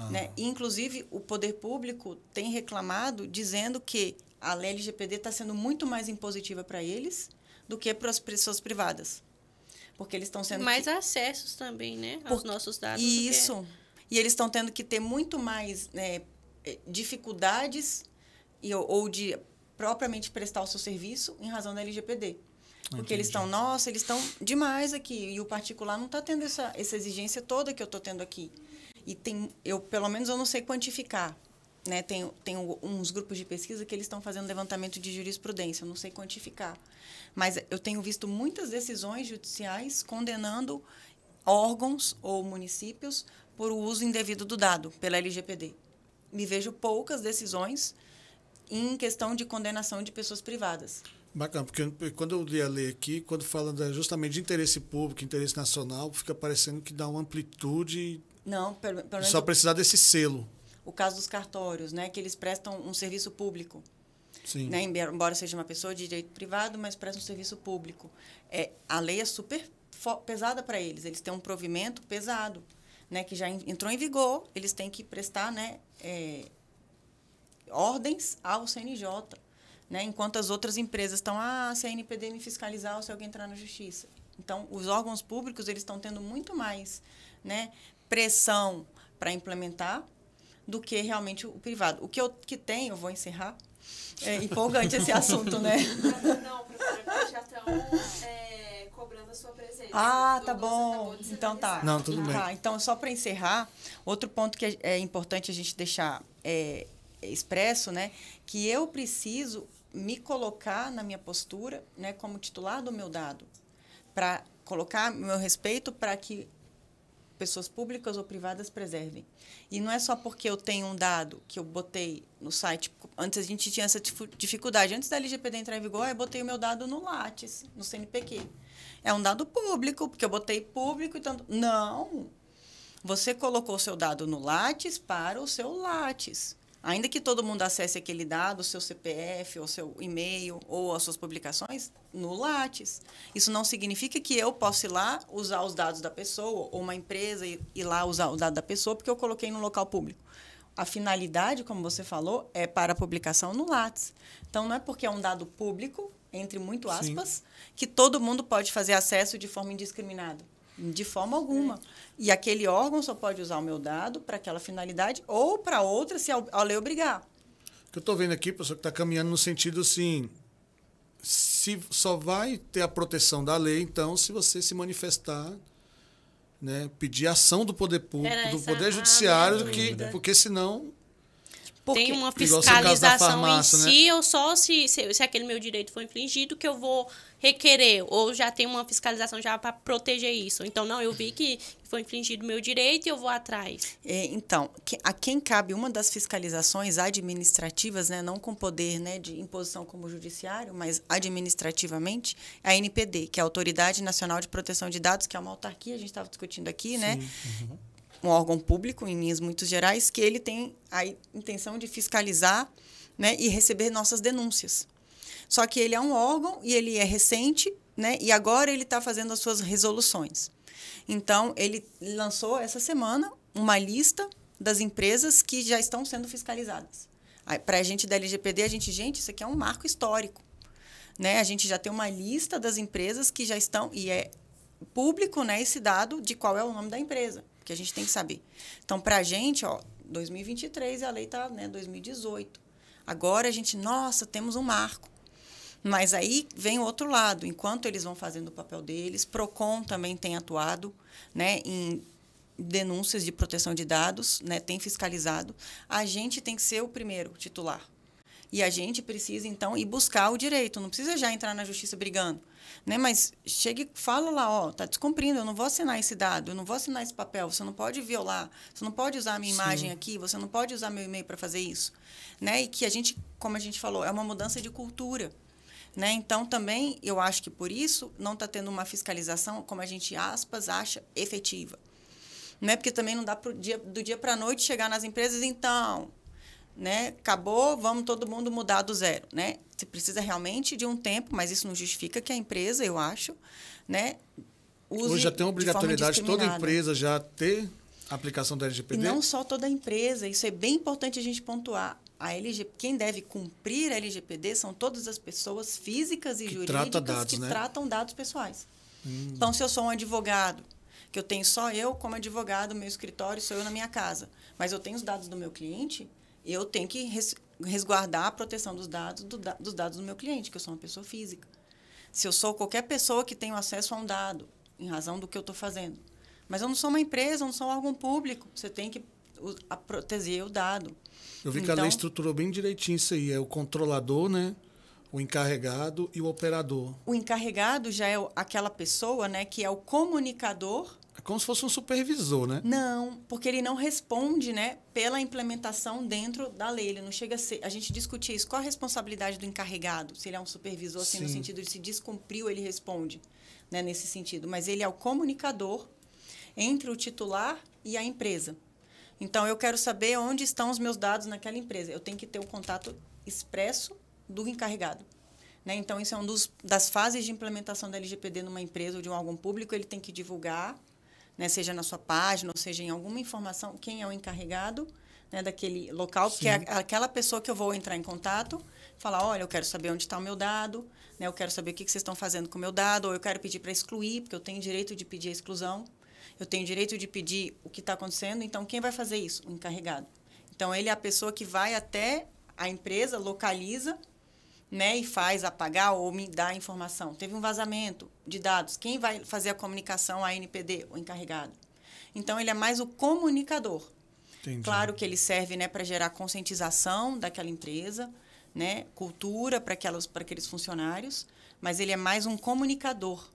Né? Inclusive, o poder público tem reclamado, dizendo que a LGPD está sendo muito mais impositiva para eles do que para as pessoas privadas. Porque eles estão sendo... Mais acessos também, né? Aos nossos dados. Isso. E eles estão tendo que ter muito mais, né, dificuldades ou de propriamente prestar o seu serviço em razão da LGPD. Porque eles estão demais aqui. E o particular não está tendo essa exigência toda que eu estou tendo aqui. E pelo menos eu não sei quantificar. Né? Tem uns grupos de pesquisa que eles estão fazendo levantamento de jurisprudência. Eu não sei quantificar. Mas eu tenho visto muitas decisões judiciais condenando órgãos ou municípios por uso indevido do dado pela LGPD. Me vejo poucas decisões em questão de condenação de pessoas privadas. Bacana, porque quando eu li a lei aqui, quando fala justamente de interesse público, interesse nacional, fica parecendo que dá uma amplitude... Não, pelo menos... Só precisar desse selo. O caso dos cartórios, né, que eles prestam um serviço público. Sim. Né, embora seja uma pessoa de direito privado, mas presta um serviço público. A lei é super pesada para eles. Eles têm um provimento pesado, né, que já entrou em vigor. Eles têm que prestar, né, ordens ao CNJ. Né, enquanto as outras empresas estão, se a NPD me fiscalizar ou se alguém entrar na justiça. Então, os órgãos públicos eles estão tendo muito mais, né, pressão para implementar do que realmente o privado. O que tem, eu vou encerrar, é empolgante esse assunto, né? Não, professora, porque já estão cobrando a sua presença. Tá bom. Então tá. Não, tudo bem. Então, só para encerrar, outro ponto que é importante a gente deixar expresso, né, que eu preciso me colocar na minha postura, né, como titular do meu dado, para colocar meu respeito para que pessoas públicas ou privadas preservem. E não é só porque eu tenho um dado que eu botei no site. Antes a gente tinha essa dificuldade. Antes da LGPD entrar em vigor, eu botei o meu dado no Lattes, no CNPq. É um dado público, porque eu botei público e tanto. Não! Você colocou o seu dado no Lattes para o seu Lattes. Ainda que todo mundo acesse aquele dado, o seu CPF, ou seu e-mail, ou as suas publicações, no Lattes. Isso não significa que eu possa ir lá usar os dados da pessoa, ou uma empresa ir lá usar o dado da pessoa, porque eu coloquei no local público. A finalidade, como você falou, é para a publicação no Lattes. Então, não é porque é um dado público, entre muito aspas, que todo mundo pode fazer acesso de forma indiscriminada. De forma alguma. E aquele órgão só pode usar o meu dado para aquela finalidade ou para outra, se a lei obrigar. O que eu estou vendo aqui, professor, que está caminhando no sentido assim, se só vai ter a proteção da lei, então, se você se manifestar, né, pedir ação do poder público, do poder judiciário, porque senão... Tem uma igual o seu caso da fiscalização farmácia, em si, ou só se aquele meu direito foi infringido, que eu vou requerer, ou já tem uma fiscalização já para proteger isso. Então, não, eu vi que foi infringido o meu direito e eu vou atrás. Então, a quem cabe uma das fiscalizações administrativas, né, não com poder, né, de imposição como judiciário, mas administrativamente, é a ANPD, que é a Autoridade Nacional de Proteção de Dados, que é uma autarquia, a gente estava discutindo aqui, né? Um órgão público, em linhas muito gerais, que ele tem a intenção de fiscalizar, né, e receber nossas denúncias. Só que ele é um órgão e ele é recente, né, e agora ele está fazendo as suas resoluções. Então, ele lançou essa semana uma lista das empresas que já estão sendo fiscalizadas. Para a gente da LGPD, gente, isso aqui é um marco histórico. Né? A gente já tem uma lista das empresas que já estão, e é público, né, esse dado de qual é o nome da empresa, que a gente tem que saber. Então, para a gente, 2023 e a lei está, né, 2018. Agora a gente, temos um marco. Mas aí vem o outro lado. Enquanto eles vão fazendo o papel deles, PROCON também tem atuado, né, em denúncias de proteção de dados, né, tem fiscalizado. A gente tem que ser o primeiro titular. E a gente precisa, então, ir buscar o direito. Não precisa já entrar na justiça brigando. Né? Mas chega e fala lá, está descumprindo, eu não vou assinar esse dado, eu não vou assinar esse papel, você não pode violar, você não pode usar a minha imagem aqui, você não pode usar meu e-mail para fazer isso. Né? E que a gente, como a gente falou, é uma mudança de cultura. Né? Então, também, eu acho que por isso não está tendo uma fiscalização, como a gente, aspas, acha efetiva. Né? Porque também não dá do dia para a noite chegar nas empresas, então, né, acabou, vamos todo mundo mudar do zero. Né? Você precisa realmente de um tempo, mas isso não justifica que a empresa, eu acho, né, use. Hoje já tem obrigatoriedade toda empresa já ter a aplicação da LGPD? E não só toda empresa, isso é bem importante a gente pontuar. Quem deve cumprir a LGPD são todas as pessoas físicas e jurídicas que tratam dados pessoais. Então, se eu sou um advogado, que eu tenho só eu como advogado, meu escritório, sou eu na minha casa, mas eu tenho os dados do meu cliente, eu tenho que resguardar a proteção dos dados do meu cliente, que eu sou uma pessoa física. Se eu sou qualquer pessoa que tenha acesso a um dado, em razão do que eu estou fazendo. Mas eu não sou uma empresa, eu não sou um órgão público. Você tem que proteger o dado. Eu vi que a lei estruturou bem direitinho isso aí. É o controlador, né? O encarregado e o operador. O encarregado já é aquela pessoa, né, que é o comunicador. É como se fosse um supervisor, né? Não, porque ele não responde, né, pela implementação dentro da lei. Ele não chega a ser... A gente discutia isso. Qual a responsabilidade do encarregado? Se ele é um supervisor, assim, no sentido de se descumpriu, ele responde, né, nesse sentido. Mas ele é o comunicador entre o titular e a empresa. Então, eu quero saber onde estão os meus dados naquela empresa. Eu tenho que ter o contato expresso do encarregado. Né? Então, isso é uma das fases de implementação da LGPD numa empresa ou de um órgão público. Ele tem que divulgar, né, seja na sua página ou seja em alguma informação, quem é o encarregado, né, daquele local, porque é aquela pessoa que eu vou entrar em contato, falar, olha, eu quero saber onde está o meu dado, né, eu quero saber o que vocês estão fazendo com o meu dado, ou eu quero pedir para excluir, porque eu tenho direito de pedir a exclusão. Eu tenho direito de pedir o que está acontecendo, então quem vai fazer isso? O encarregado. Então, ele é a pessoa que vai até a empresa, localiza, né, e faz apagar ou me dá a informação. Teve um vazamento de dados. Quem vai fazer a comunicação, a ANPD? O encarregado. Então, ele é mais o comunicador. Entendi. Claro que ele serve, né, para gerar conscientização daquela empresa, né, cultura para aqueles funcionários, mas ele é mais um comunicador.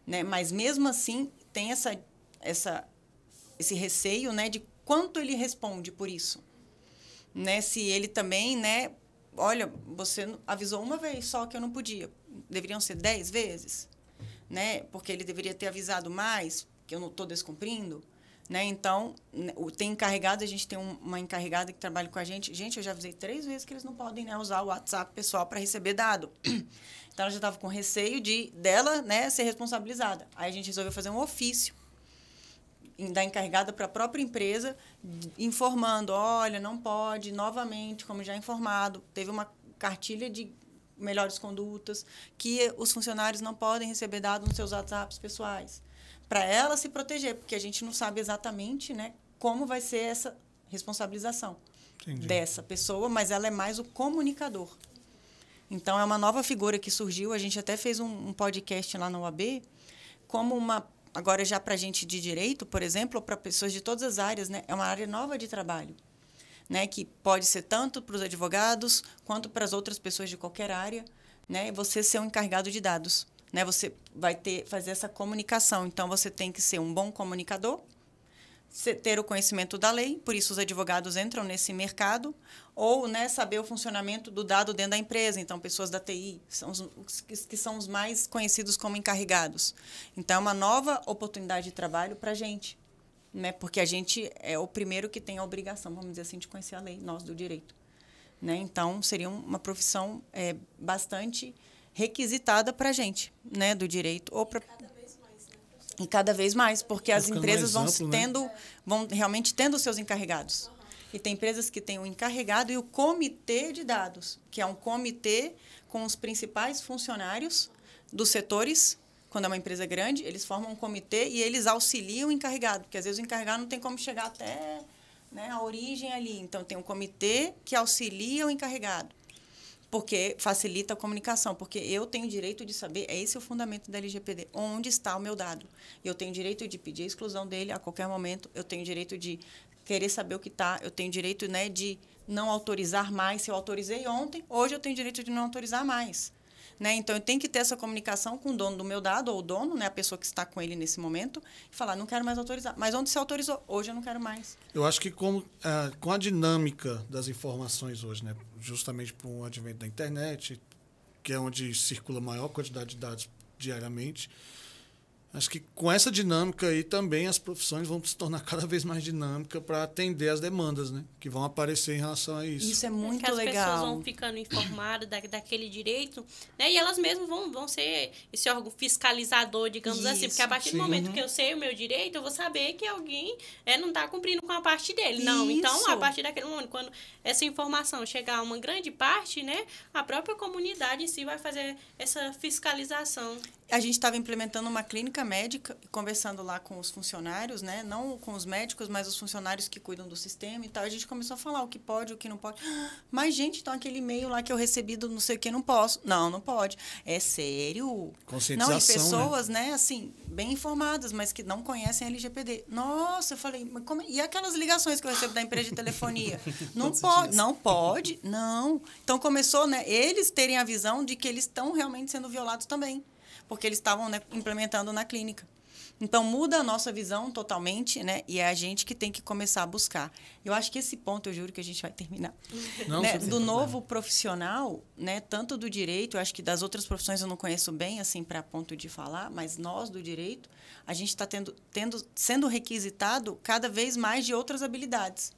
Né? Mas, mesmo assim, tem esse receio, né, de quanto ele responde por isso. Né? Se ele também, né, olha, você avisou uma vez só que eu não podia. Deveriam ser 10 vezes, né? Porque ele deveria ter avisado mais, que eu não estou descumprindo. Né? Então, tem encarregados, a gente tem uma encarregada que trabalha com a gente. Gente, eu já avisei 3 vezes que eles não podem, né, usar o WhatsApp pessoal para receber dado. Então, ela já estava com receio dela, né, ser responsabilizada. Aí a gente resolveu fazer um ofício da encarregada para a própria empresa, informando, olha, não pode, novamente, como já informado, teve uma cartilha de melhores condutas, que os funcionários não podem receber dados nos seus WhatsApps pessoais, para ela se proteger, porque a gente não sabe exatamente, né, como vai ser essa responsabilização dessa pessoa, mas ela é mais o comunicador. Então, é uma nova figura que surgiu, a gente até fez um podcast lá na UAB, como agora já para gente de direito, por exemplo, ou para pessoas de todas as áreas, né, é uma área nova de trabalho. Né, que pode ser tanto para os advogados quanto para as outras pessoas de qualquer área, né, você ser um encarregado de dados, né, você vai fazer essa comunicação, então você tem que ser um bom comunicador, ter o conhecimento da lei, por isso os advogados entram nesse mercado, ou, né, saber o funcionamento do dado dentro da empresa, então pessoas da TI que são os mais conhecidos como encarregados. Então é uma nova oportunidade de trabalho para a gente. Né? Porque a gente é o primeiro que tem a obrigação, vamos dizer assim, de conhecer a lei, nós do direito. Né? Então, seria uma profissão bastante requisitada para a gente, né, do direito. Cada vez mais, né, professor? E cada vez mais, porque as empresas amplo, vão realmente tendo os seus encarregados. Uhum. E tem empresas que têm o encarregado e o comitê de dados, que é um comitê com os principais funcionários dos setores. Quando é uma empresa grande, eles formam um comitê e eles auxiliam o encarregado, porque às vezes o encarregado não tem como chegar até, né, a origem ali. Então, tem um comitê que auxilia o encarregado, porque facilita a comunicação, porque eu tenho direito de saber, esse é o fundamento da LGPD, onde está o meu dado. Eu tenho direito de pedir a exclusão dele a qualquer momento, eu tenho direito de querer saber o que está, eu tenho direito, né, de não autorizar mais. Se eu autorizei ontem, hoje eu tenho direito de não autorizar mais. Né? Então, eu tenho que ter essa comunicação com o dono do meu dado, ou o dono, né, a pessoa que está com ele nesse momento, e falar, não quero mais autorizar. Mas onde se autorizou? Hoje eu não quero mais. Eu acho que com a dinâmica das informações hoje, né, justamente por um advento da internet, que é onde circula a maior quantidade de dados diariamente, acho que com essa dinâmica aí também as profissões vão se tornar cada vez mais dinâmicas para atender as demandas, né, que vão aparecer em relação a isso. Isso é muito que as legal. pessoas vão ficando informadas daquele direito, né, e elas mesmas vão ser esse órgão fiscalizador, digamos assim, porque a partir do momento que eu sei o meu direito, eu vou saber que alguém não está cumprindo com a parte dele. Não, então, a partir daquele momento, quando essa informação chegar a uma grande parte, né, a própria comunidade em si vai fazer essa fiscalização. A gente estava implementando uma clínica médica, conversando lá com os funcionários, né? Não com os médicos, mas os funcionários que cuidam do sistema e tal. A gente começou a falar o que pode, o que não pode. Mas, gente, então aquele e-mail lá que eu recebi do não sei o que, não posso. Não pode. É sério. Conscientização, não, e pessoas, né, assim, bem informadas, mas que não conhecem a LGPD. Nossa, eu falei, mas como... e aquelas ligações que eu recebo da empresa de telefonia? Não pode, não pode, não. Então começou, né, eles terem a visão de que eles estão realmente sendo violados também, porque eles estavam, né, implementando na clínica. Então, muda a nossa visão totalmente, né? E é a gente que tem que começar a buscar. Eu acho que esse ponto, eu juro que a gente vai terminar. Não, né? Do novo profissional, né? Tanto do direito, eu acho que das outras profissões eu não conheço bem, assim, para ponto de falar, mas nós, do direito, a gente está sendo requisitado cada vez mais de outras habilidades.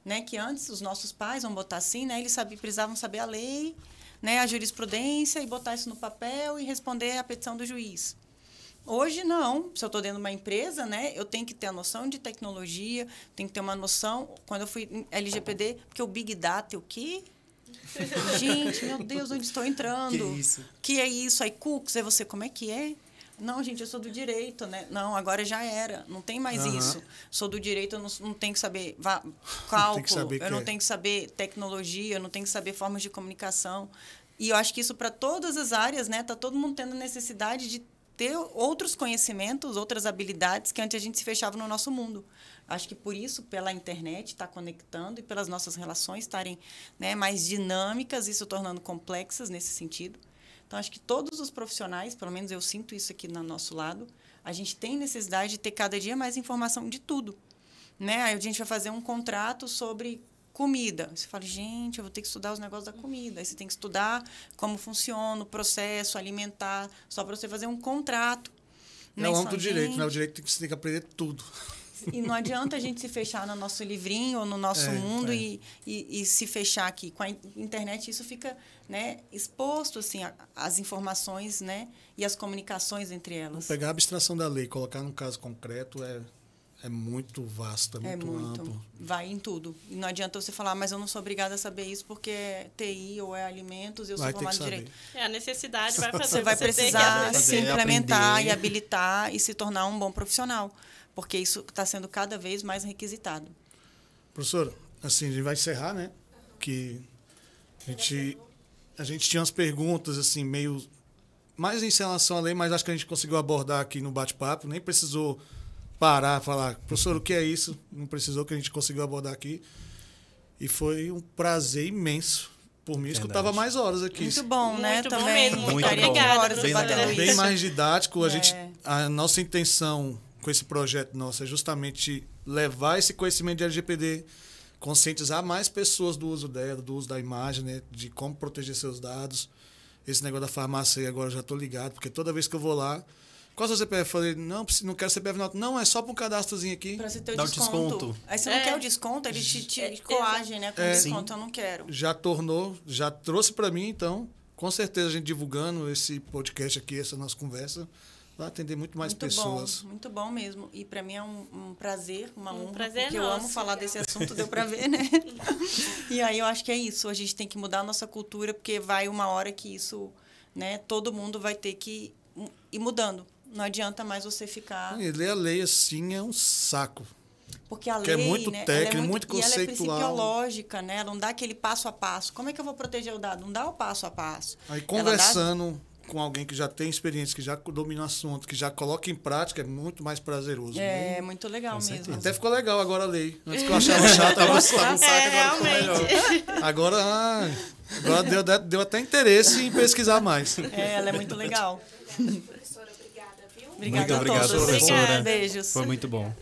Né? Que antes, os nossos pais, vamos botar assim, né? Eles precisavam saber a lei, né, a jurisprudência e botar isso no papel e responder à petição do juiz. Hoje, não. Se eu estou dentro de uma empresa, né, eu tenho que ter a noção de tecnologia, tenho que ter uma noção... Quando eu fui em LGPD, porque o Big Data, o quê? Gente, meu Deus, onde estou entrando? Que isso? Que é isso? Aí, Cooks, é você, como é que é? Não, gente, eu sou do direito, né? Não, agora já era. Não tem mais isso. Sou do direito, eu não tenho que saber cálculo, eu não tenho que saber tecnologia, eu não tenho que saber formas de comunicação. E eu acho que isso para todas as áreas, né? Está todo mundo tendo necessidade de ter outros conhecimentos, outras habilidades que antes a gente se fechava no nosso mundo. Acho que por isso, pela internet, está conectando e pelas nossas relações estarem, né, mais dinâmicas e se tornando complexas nesse sentido. Então, acho que todos os profissionais, pelo menos eu sinto isso aqui no nosso lado, a gente tem necessidade de ter cada dia mais informação de tudo. Né? Aí a gente vai fazer um contrato sobre comida. Você fala, gente, eu vou ter que estudar os negócios da comida. Aí você tem que estudar como funciona o processo alimentar, só para você fazer um contrato. É o âmbito do direito, né? O direito você tem que aprender tudo. E não adianta a gente se fechar no nosso livrinho ou no nosso mundo e se fechar aqui. Com a internet, isso fica, né, exposto, assim, as informações, né, e as comunicações entre elas. Pegar a abstração da lei e colocar num caso concreto é muito vasto, é muito amplo. Vai em tudo. E não adianta você falar, mas eu não sou obrigada a saber isso porque é TI ou é alimentos, eu sou formada em direito. A necessidade vai fazer você vai precisar se implementar aprender. E habilitar e se tornar um bom profissional, porque isso está sendo cada vez mais requisitado. Professora, assim, a gente vai encerrar, né? Que a gente tinha umas perguntas, assim, meio mais em relação à lei, mas acho que a gente conseguiu abordar aqui no bate-papo, nem precisou parar, falar, professor, o que é isso? Não precisou, que a gente conseguiu abordar aqui. E foi um prazer imenso. Por mim, eu escutava mais horas aqui. Muito bom, né? Muito bom Também. mesmo. Muito obrigada. Horas bem legal. Bem mais didático. A nossa intenção com esse projeto nosso é justamente levar esse conhecimento de LGPD, conscientizar mais pessoas do uso dela, do uso da imagem, né? De como proteger seus dados. Esse negócio da farmácia aí agora eu já estou ligado, porque toda vez que eu vou lá, qual é o seu CPF? Eu falei, não quero CPF não. Não, é só para um cadastrozinho aqui. Para você ter o Dá o desconto. desconto. Aí você não quer o desconto, ele te coagem, né? Com o desconto, eu não quero. Já trouxe para mim, então, com certeza a gente divulgando esse podcast aqui, essa nossa conversa, vai atender muito mais pessoas. Muito bom mesmo. E para mim é um prazer, uma honra, prazer porque eu nosso. amo falar desse assunto, deu para ver, né? E aí eu acho que é isso, a gente tem que mudar a nossa cultura, porque vai uma hora que isso, né, todo mundo vai ter que ir mudando. Não adianta mais você ficar... E ler a lei assim é um saco. Porque a que lei, é muito né, técnico, muito e ela é conceitual. principiológica, né? Ela não dá aquele passo a passo. Como é que eu vou proteger o dado? Não dá o passo a passo. Aí conversando com alguém que já tem experiência, que já domina o assunto, que já coloca em prática, é muito mais prazeroso. É muito legal mesmo. Até ficou legal agora a lei. Antes que eu achava chato, agora ficou melhor. Agora deu até interesse em pesquisar mais. Ela é muito legal. Professora, obrigada, viu? Obrigada a Muito obrigado, todos. professora. Beijos. Foi muito bom.